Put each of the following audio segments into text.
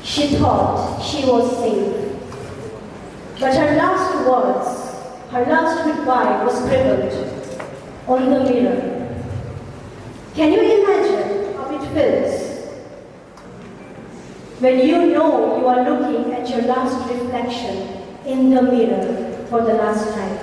She thought she was safe. But her last words, her last goodbye was scribbled on the mirror. Can you imagine how it feels when you know you are looking at your last reflection in the mirror for the last time?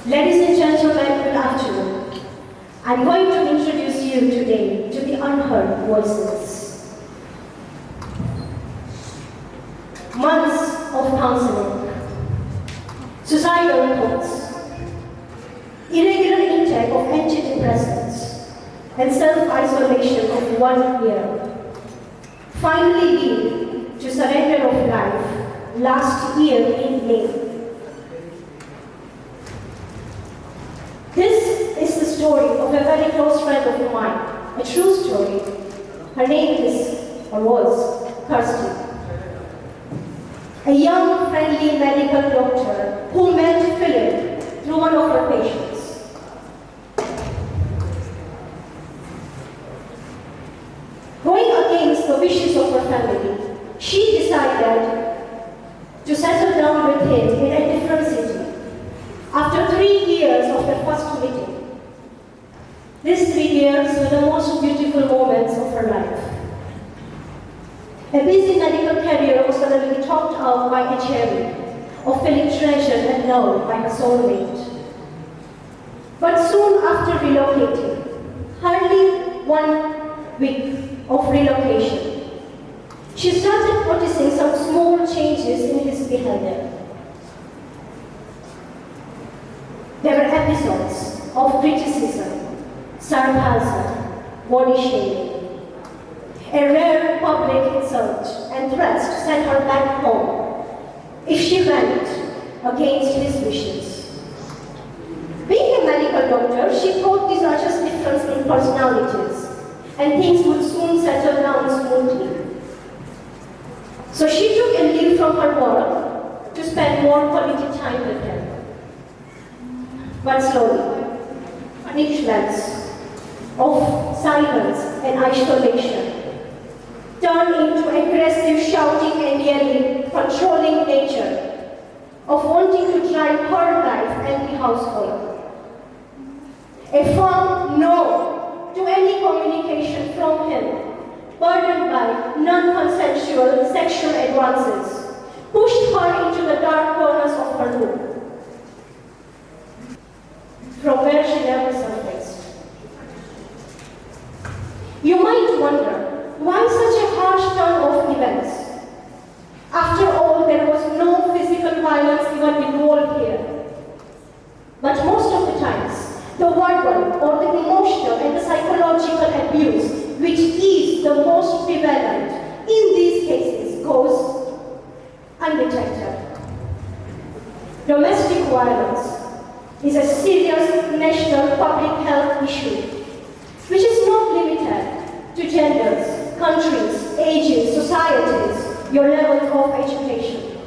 Ladies and gentlemen, good afternoon. I'm going to introduce you today to the unheard voices. Months of counseling, suicidal thoughts, irregular intake of antidepressants, and self-isolation of 1 year finally lead to surrender of life last year in May. This is the story of a very close friend of mine, a true story. Her name is, or was, Kirsty. A young, friendly medical doctor who met Philip through one of her patients. Going against the wishes of her family, she decided to settle down with him in a different city after 3 years of their first meeting. These 3 years were the most beautiful moments of her life. A busy medical career was suddenly topped out by a cherry of feeling treasured and loved by her soulmate. But soon after relocating, hardly 1 week of relocation, she started noticing some small changes in his behavior. There were episodes of criticism, sarcasm, body shaming, a rare public insult, and threats to send her back home if she went against his wishes. Being a medical doctor, she thought these are just differences in personalities, and things would soon settle down smoothly. So she took a leave from her work to spend more quality time with him. But slowly, each lens of silence and isolation turned into aggressive shouting and yelling, controlling nature of wanting to drive her life and the household. A firm no to any communication from him, burdened by non-consensual sexual advances, pushed her into the dark corners of her room, from where she never surfaced. You might wonder, why such a harsh turn of events? After all, there was no physical violence even involved here. But most of the times, the verbal or the emotional and the psychological abuse, which is the most prevalent in these cases, goes undetected. Domestic violence is a serious national public health issue, which is not limited to genders, countries, ages, societies, your level of education.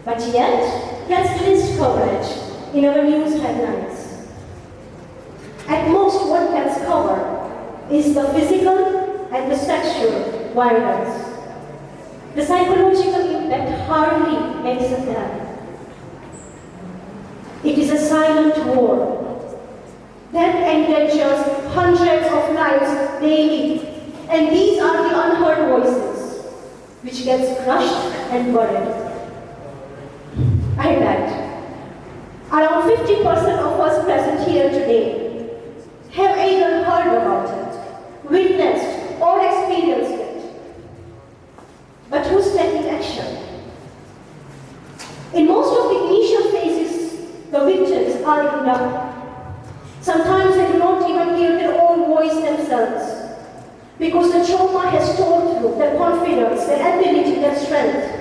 But yet, gets least coverage in our news headlines. At most, what gets covered is the physical and the sexual violence. The psychological impact hardly makes a dent. It is a silent war that endangers hundreds of lives daily. And these are the unheard voices, which gets crushed and buried. I bet around 50% of us present here today have either heard about it, witnessed, or experienced it. But who's taking action? In most of the initial phases, the victims are ignored. Sometimes they do not even hear their own voice themselves, because the trauma has torn through their confidence, their ability, their strength.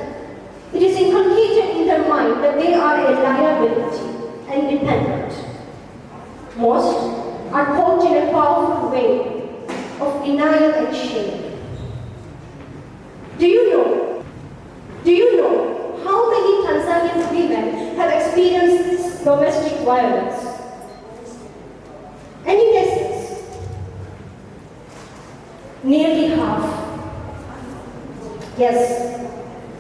It is inculcated in their mind that they are a liability and dependent. Most are caught in a powerful way of denial and shame. Do you know how many Tanzanian women have experienced domestic violence? Any guesses? Nearly half. Yes,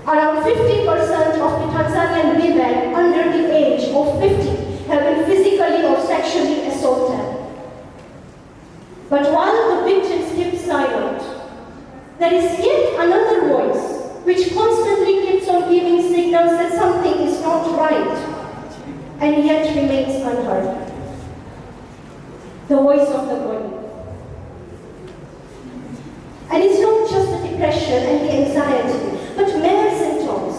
around 50% of the Tanzanian women under the age of 50 have been physically or sexually assaulted. But while the victims keep silent, there is yet another voice which constantly keeps on giving signals that something is not right, and yet remains unheard. The voice of the body. And it's not just the depression and the anxiety, but many symptoms,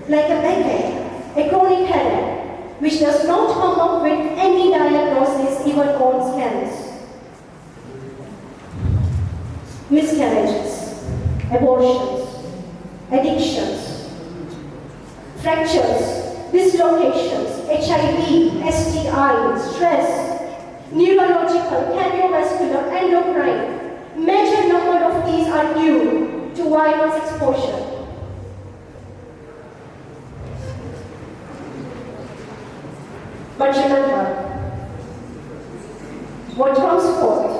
like a backache, a chronic headache, which does not come up with any diagnosis even on scans. Miscarriages, abortions, addictions, fractures, dislocations, HIV, STI, stress, neurological, cardiovascular, endocrine. Major number of these are due to violence exposure. But remember, what comes forth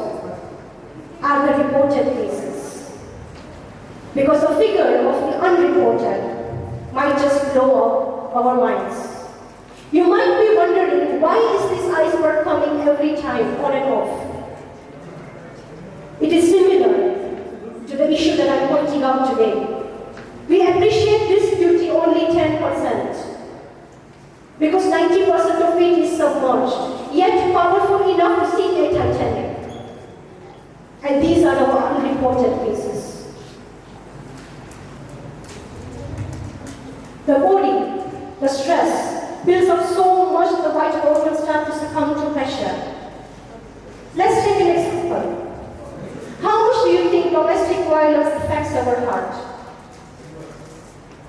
are the reported cases. Because the figure of the unreported might just blow up our minds. You might be wondering, why is this iceberg coming every time, on and off? It is similar to the issue that I'm pointing out today. We appreciate this beauty only 10%, because 90% of it is submerged, yet powerful enough to sink a Titanic. And these are our unreported cases. The body, the stress, builds up so much that the vital organs start to succumb to pressure. Let's take an example. How much do you think domestic violence affects our heart?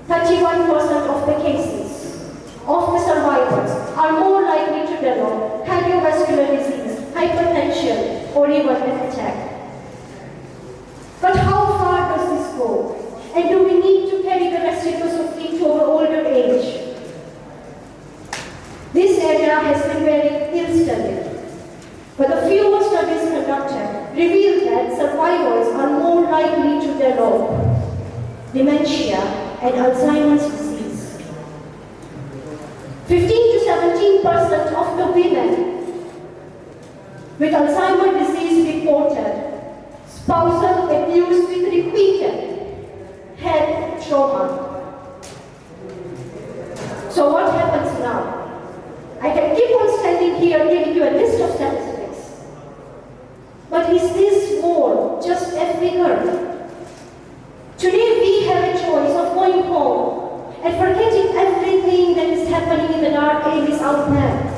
31% of the cases of the survivors are more likely to develop cardiovascular disease, hypertension, or even an attack. But how far does this go? And do we need to carry the residues of it to our older age? This area has been very ill-studied. But the fewer studies conducted reveal that survivors are more likely to develop dementia and Alzheimer's disease. 15 to 17% of the women with Alzheimer's disease reported spousal abuse with repeated head trauma. So what happens now? I can keep on standing here giving you a list of statistics. But is this war just a figure? Today we have a choice of going home and forgetting everything that is happening in the dark ages out there.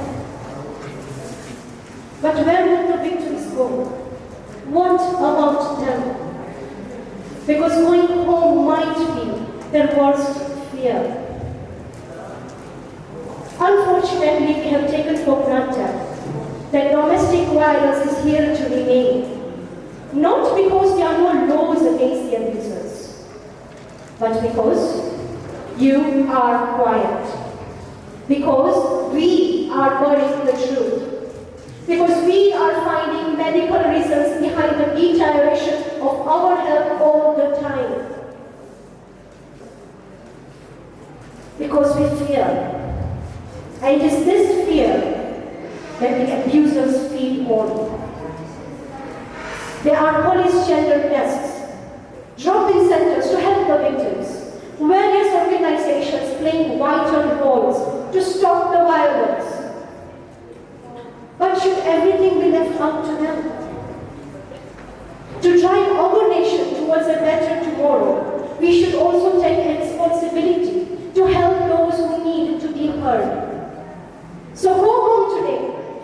But where will the victims go? What about them? Because going home might be their worst fear. Unfortunately, we have taken for granted that domestic violence is here to remain, not because there are no laws against the abusers, but because you are quiet, because we are burying the truth, because we are finding medical reasons behind the deterioration of our health all the time, because we fear. And it is this fear that the abusers feed on. There are police gender desks, drop-in centers to help the victims, various organizations playing vital roles to stop the violence. But should everything be left up to them? To drive our nation towards a better tomorrow, we should also take a responsibility to help those who need to be heard. So go home today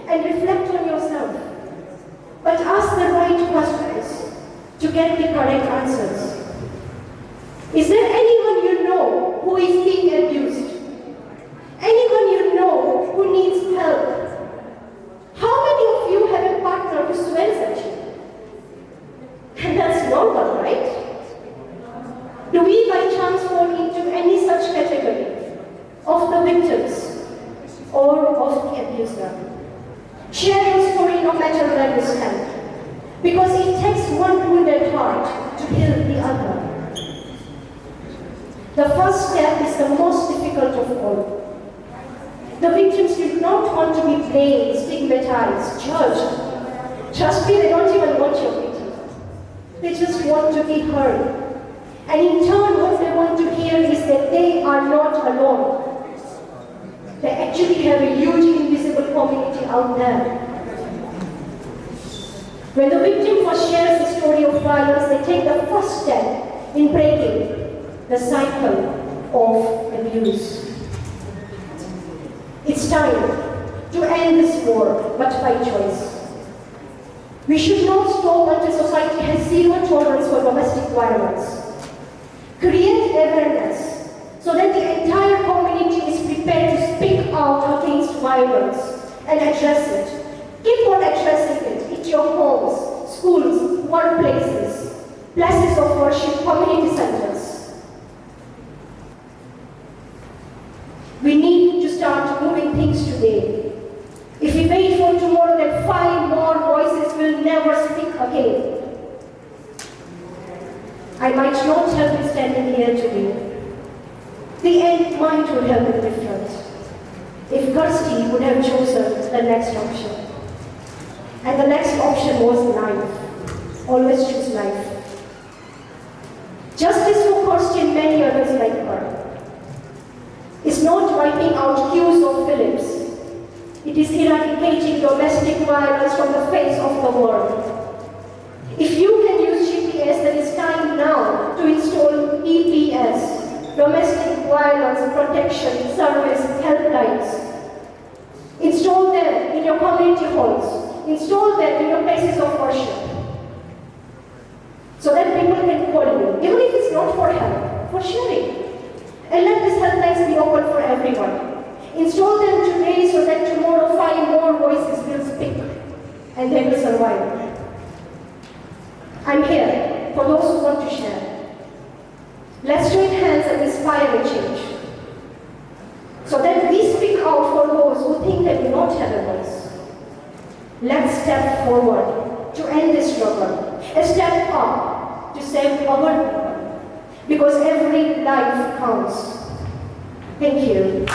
and reflect on yourself, but ask the right questions to get the correct answers. Is there anyone you know who is being abused? Anyone you know who needs help? How many of you have a partner who swears at you? And that's normal, right? Do we by chance fall into any such category of the victims or of the abuser? Share your story no matter where you stand, because it takes one wounded heart to heal the other. The first step is the most difficult of all. The victims do not want to be blamed, stigmatized, judged. Trust me, they don't even want your pity. They just want to be heard. And in turn, what they want to hear is that they are not alone. They actually have a huge invisible community out there. When the victim first shares the story of violence, they take the first step in breaking the cycle of abuse. It's time to end this war, but by choice. We should not stop until society has zero tolerance for domestic violence. Create awareness so that the entire community is prepared to speak out against violence and address it. Keep on addressing it in your homes, schools, workplaces, places of worship, community centers. We need to start moving things today. If we wait for tomorrow, then 5 more voices will never speak again. I might not have been standing here today. The end might would have been different if Kirsty would have chosen the next option. And the next option was life. Always choose life. Justice for Kirsty and many others like her is not wiping out queues of Philips. It is eradicating domestic violence from the face of the world. If you can use GPS, then it's time now to install EPS, Domestic Violence Protection Service helplines. Install them in your community halls. Install them in your places of worship. So that people can call you, even if it's not for help, for sharing. And let these helplines be open for everyone. Install them today so that tomorrow 5 more voices will speak and they will survive. I'm here for those who want to share. Let's join hands and inspire a change. So that we speak out for those who think they do not have a voice. Let's step forward to end this struggle. A step up to save our people. Because every life counts. Thank you.